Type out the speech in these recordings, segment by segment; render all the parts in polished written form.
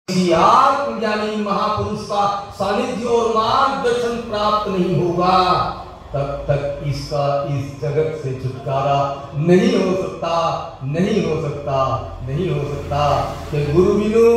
किसी आत्मज्ञानी महापुरुष का सानिध्य और मार्गदर्शन प्राप्त नहीं होगा तब तक इसका इस जगत से छुटकारा नहीं हो सकता, नहीं हो सकता, नहीं हो सकता। कि गुरु बिनु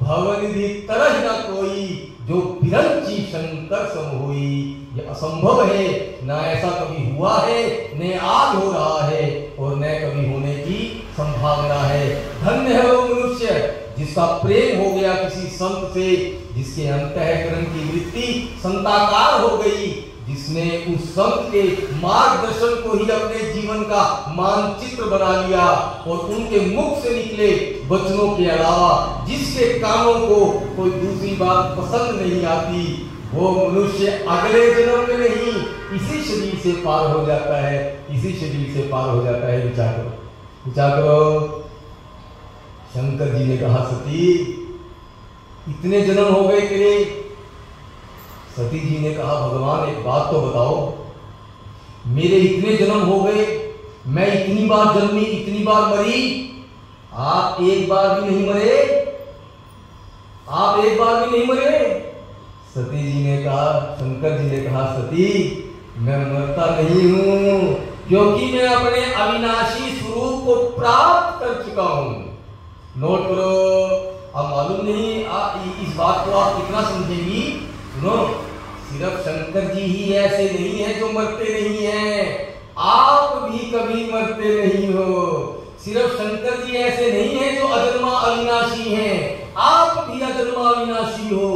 भवनिधि तरह न कोई, जो बिरंची शंकर सम होई। ये असंभव है, ना ऐसा कभी हुआ है, न आज हो रहा है और न कभी होने की संभावना है। धन्य है वो मनुष्य जिसका प्रेम हो गया किसी संत से, जिसके अंतःकरण की वृत्ति संताकार हो गई, जिसने उस संत के मार्गदर्शन को ही अपने जीवन का मानचित्र बना लिया और उनके मुख से निकले वचनों के अलावा जिसके कानों को कोई दूसरी बात पसंद नहीं आती, वो मनुष्य अगले जन्म में नहीं इसी शरीर से पार हो जाता है, इसी शरीर से पार हो जाता है। विचार करो, विचार करो। शंकर जी ने कहा, सती इतने जन्म हो गए तेरे। सती जी ने कहा, भगवान एक बात तो बताओ, मेरे इतने जन्म हो गए, मैं इतनी बार जन्मी, इतनी बार मरी, आप एक बार भी नहीं मरे, आप एक बार भी नहीं मरे। सती जी ने कहा, शंकर जी ने कहा, सती मैं मरता नहीं हूं, क्योंकि मैं अपने अविनाशी स्वरूप को प्राप्त कर चुका हूं। नोट करो। अब मालूम नहीं इस बात को आप कितना समझेंगी। सुनो, सिर्फ शंकर जी ही ऐसे नहीं है जो मरते नहीं हैं, आप भी कभी मरते नहीं हो। सिर्फ शंकर जी ऐसे नहीं है जो अजन्मा अविनाशी हैं, आप भी अजन्मा अविनाशी हो।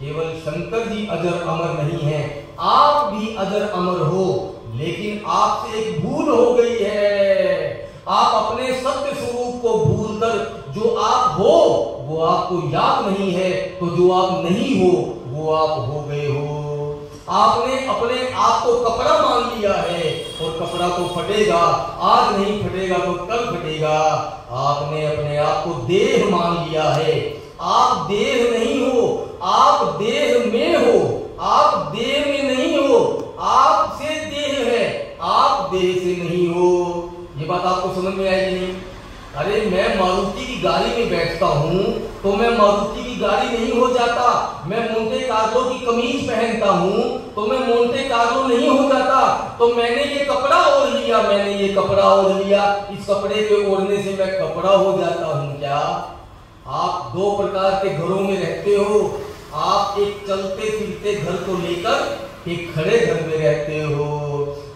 केवल शंकर जी अजर अमर नहीं है, आप भी अजर अमर हो। लेकिन आपसे एक भूल हो गई है, आप अपने सत्य स्वरूप को भूलकर जो आप हो वो आपको याद नहीं है, तो जो आप नहीं हो वो आप हो गए हो। आपने अपने आप को कपड़ा मान लिया है और कपड़ा तो फटेगा, आज नहीं फटेगा तो कल फटेगा। आपने अपने आप को देह मान लिया है, आप देह नहीं हो, आप देह में हो, आप देह में नहीं हो, आपसे देह है, आप देह से नहीं हो। ये बात आपको समझ में आएगी नहीं? अरे मैं मारुति की गाड़ी में बैठता हूँ तो मैं मारुति की गाड़ी नहीं हो जाता। मैं मोंटे कार्लो की कमीज पहनता हूँ तो मैं मोंटे कार्लो नहीं हो जाता। तो मैंने ये कपड़ा ओढ़ लिया, मैंने ये कपड़ा ओढ़ लिया, इस कपड़े के ओढ़ने से मैं कपड़ा हो जाता हूँ क्या? आप दो प्रकार के घरों में रहते हो। आप एक चलते फिरते घर को लेकर एक खड़े घर में रहते हो।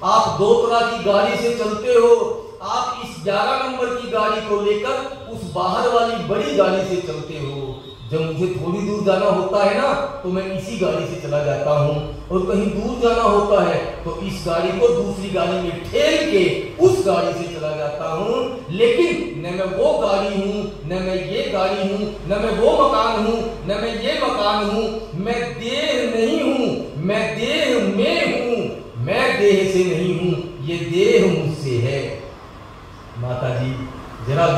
आप दो तरह की गाड़ी से चलते हो। आप इस 11 नंबर की गाड़ी को लेकर उस बाहर वाली बड़ी गाड़ी से चलते हो। जब मुझे थोड़ी दूर जाना होता है ना तो मैं इसी गाड़ी से चला जाता हूँ, और कहीं दूर जाना होता है तो इस गाड़ी को दूसरी गाड़ी में ठेल के उस गाड़ी से चला जाता हूँ। लेकिन न मैं वो गाड़ी हूँ, न मैं ये गाड़ी हूँ, न मैं वो मकान हूँ, न मैं ये मकान हूँ। मैं देह नहीं हूँ, मैं देह में हूँ, मैं देह से नहीं हूँ, ये देह मुझसे है। माता जी जरा